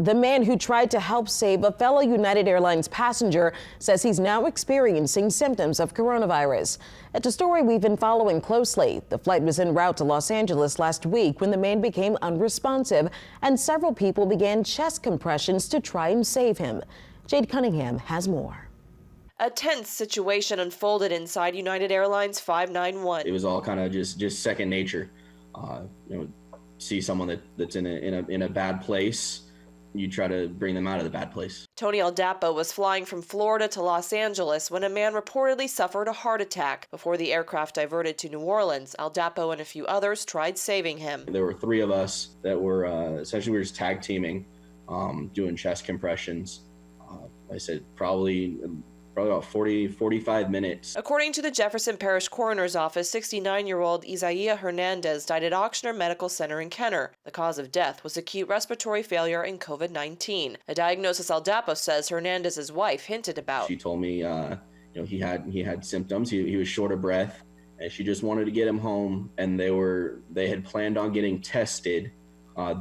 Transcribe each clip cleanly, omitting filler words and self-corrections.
The man who tried to help save a fellow United Airlines passenger says he's now experiencing symptoms of coronavirus. It's a story we've been following closely. The flight was en route to Los Angeles last week when the man became unresponsive and several people began chest compressions to try and save him. Jade Cunningham has more. A tense situation unfolded inside United Airlines 591. It was all kind of just second nature. See someone that's in a bad place, you try to bring them out of the bad place. Tony Aldapo was flying from Florida to Los Angeles when a man reportedly suffered a heart attack. Before the aircraft diverted to New Orleans, Aldapo and a few others tried saving him. There were three of us that were essentially we were just tag teaming, doing chest compressions. I said probably about 45 minutes. According to the Jefferson Parish Coroner's Office, 69-year-old Isaiah Hernandez died at Ochsner Medical Center in Kenner. The cause of death was acute respiratory failure and COVID-19, a diagnosis Aldapo says Hernandez's wife hinted about. She told me, he had symptoms. He was short of breath, and she just wanted to get him home. And they had planned on getting tested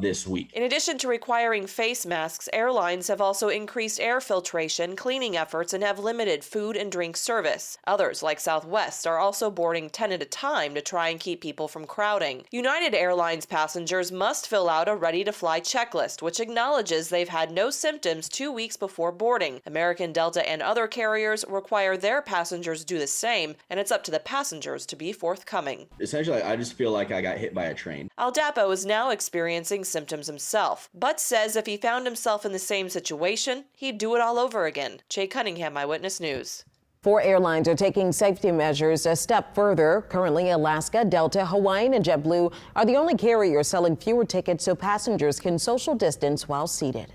this week. In addition to requiring face masks, airlines have also increased air filtration, cleaning efforts, and have limited food and drink service. Others, like Southwest, are also boarding 10 at a time to try and keep people from crowding. United Airlines passengers must fill out a ready-to-fly checklist, which acknowledges they've had no symptoms 2 weeks before boarding. American, Delta, and other carriers require their passengers do the same, and it's up to the passengers to be forthcoming. Essentially, I just feel like I got hit by a train. Aldapo is now experiencing symptoms himself, but says if he found himself in the same situation, he'd do it all over again. Jay Cunningham, Eyewitness News. 4 airlines are taking safety measures a step further. Currently, Alaska, Delta, Hawaiian, and JetBlue are the only carriers selling fewer tickets so passengers can social distance while seated.